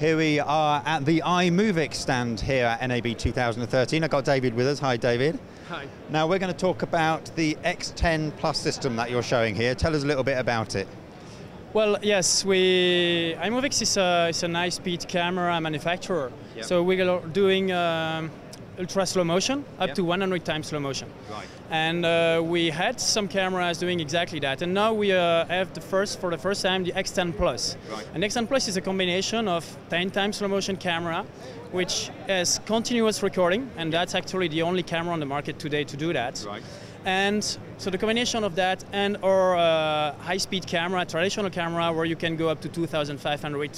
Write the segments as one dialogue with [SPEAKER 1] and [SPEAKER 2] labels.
[SPEAKER 1] Here we are at the I-MOVIX stand here at NAB 2013. I've got David with us. Hi, David.
[SPEAKER 2] Hi.
[SPEAKER 1] Now we're going to talk about the X10 Plus system that you're showing here. Tell us a little bit about it.
[SPEAKER 2] Well, yes, I-MOVIX is a high-speed camera manufacturer. Yep. So we are doing ultra slow motion, up to 100 times slow motion.
[SPEAKER 1] Right.
[SPEAKER 2] And we had some cameras doing exactly that. And now we have for the first time, the X10 Plus.
[SPEAKER 1] Right.
[SPEAKER 2] And X10 Plus is a combination of 10 times slow motion camera, which has continuous recording, and that's actually the only camera on the market today to do that.
[SPEAKER 1] Right.
[SPEAKER 2] And so the combination of that and our high-speed camera, traditional camera, where you can go up to 2,500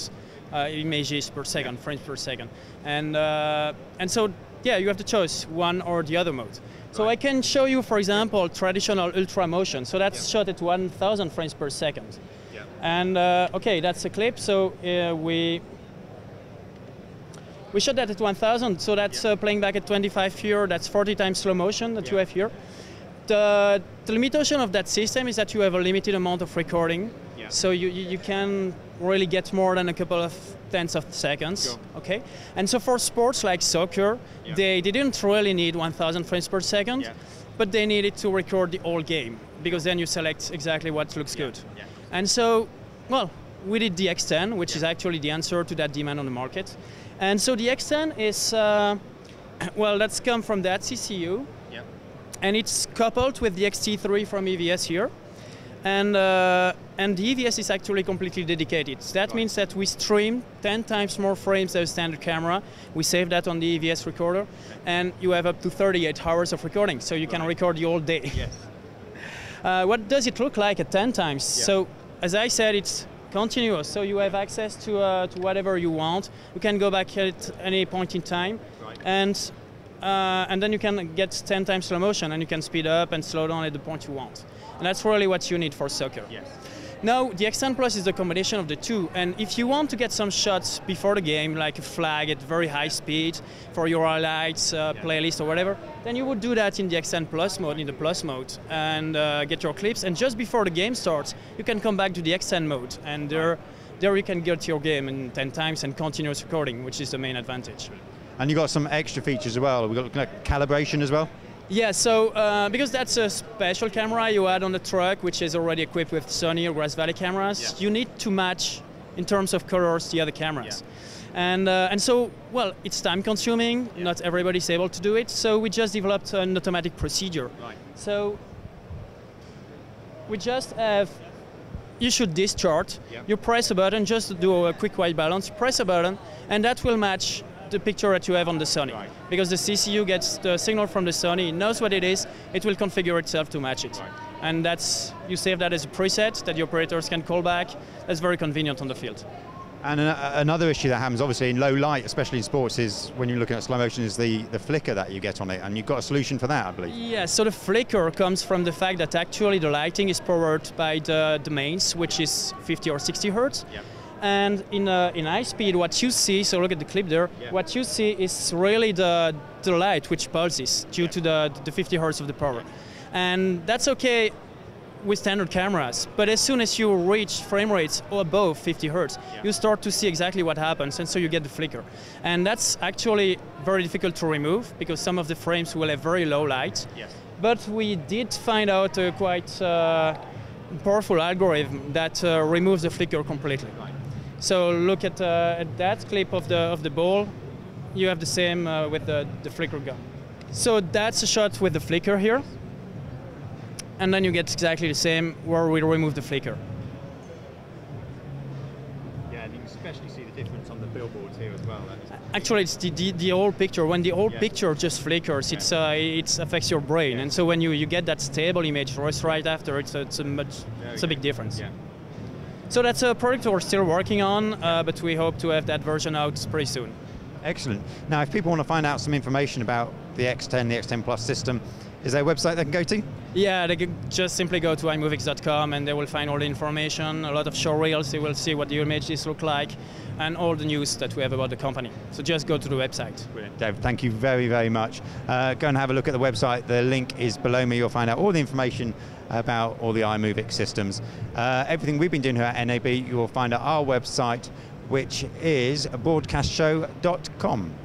[SPEAKER 2] images per second, frames per second. And so, yeah, you have the choice, one or the other mode. So I can show you, for example, traditional ultra motion. So that's shot at 1,000 frames per second.
[SPEAKER 1] Yeah.
[SPEAKER 2] And okay, that's a clip. So we shot that at 1,000. So that's playing back at 25 here. That's 40 times slow motion that you have here. The limitation of that system is that you have a limited amount of recording. Yeah. So you can really get more than a couple of tenths of seconds. Sure. Okay. And so for sports like soccer, they didn't really need 1,000 frames per second, but they needed to record the whole game, because then you select exactly what looks good. Yeah. And so, well, we did the X10, which is actually the answer to that demand on the market. And so the X10 is, well, that's come from that CCU. And it's coupled with the X3 from EVS here. And the EVS is actually completely dedicated. So that means that we stream 10 times more frames than a standard camera. We save that on the EVS recorder, and you have up to 38 hours of recording, so you can record the whole day. Yes. What does it look like at 10 times? Yeah. So, as I said, it's continuous, so you have access to whatever you want. You can go back at any point in time, and then you can get 10 times slow motion, and you can speed up and slow down at the point you want. And that's really what you need for soccer. Yes. Now, the X10 Plus is the combination of the two, and if you want to get some shots before the game, like a flag at very high speed for your highlights, playlist or whatever, then you would do that in the X10 Plus mode, in the Plus mode, and get your clips. And just before the game starts, you can come back to the X10 mode, and there you can get your game in 10 times and continuous recording, which is the main advantage. And
[SPEAKER 1] you got some extra features as well. We've got calibration as well.
[SPEAKER 2] Yeah, so because that's a special camera you add on the truck, which is already equipped with Sony or Grass Valley cameras, you need to match, in terms of colors, the other cameras. Yeah. And so, well, it's time consuming, not everybody's able to do it, so we just developed an automatic procedure. Right. So we just have, you shoot this chart, you press a button, just to do a quick white balance, press a button, and that will match the picture that you have on the Sony. Right. Because the CCU gets the signal from the Sony, it knows what it is, it will configure itself to match it. Right. And you save that as a preset that the operators can call back. That's very convenient on the field.
[SPEAKER 1] And another issue that happens, obviously, in low light, especially in sports, is when you're looking at slow motion, is the flicker that you get on it, and you've got a solution for that, I believe. Yeah,
[SPEAKER 2] so the flicker comes from the fact that actually the lighting is powered by the mains, which is 50 or 60 hertz. Yep. And in high speed, what you see, so look at the clip there, what you see is really the light which pulses due to the 50 hertz of the power. And that's okay with standard cameras, but as soon as you reach frame rates above 50 hertz, you start to see exactly what happens, and so you get the flicker. And that's actually very difficult to remove, because some of the frames will have very low light. Yes. But we did find out a quite powerful algorithm that removes the flicker completely. Right. So look at that clip of the ball. You have the same with the flicker gun. So that's a shot with the flicker here. And then you get exactly the same where we remove the flicker.
[SPEAKER 1] Yeah, and you can especially see the difference on the billboards here as well.
[SPEAKER 2] Actually, it's the whole picture. When the whole picture just flickers, it affects your brain. And so when you get that stable image right after, it's a big difference. Yeah. So that's a product we're still working on, but we hope to have that version out pretty soon.
[SPEAKER 1] Excellent. Now, if people want to find out some information about the X10, the X10 Plus system, is there a website they can go to?
[SPEAKER 2] Yeah, they can just simply go to I-MOVIX.com, and they will find all the information, a lot of show reels, they will see what the images look like, and all the news that we have about the company. So just go to the website.
[SPEAKER 1] Brilliant. Dave, thank you very, very much. Go and have a look at the website. The link is below me. You'll find out all the information about all the I-MOVIX systems. Everything we've been doing here at NAB, you will find at our website, which is broadcastshow.com.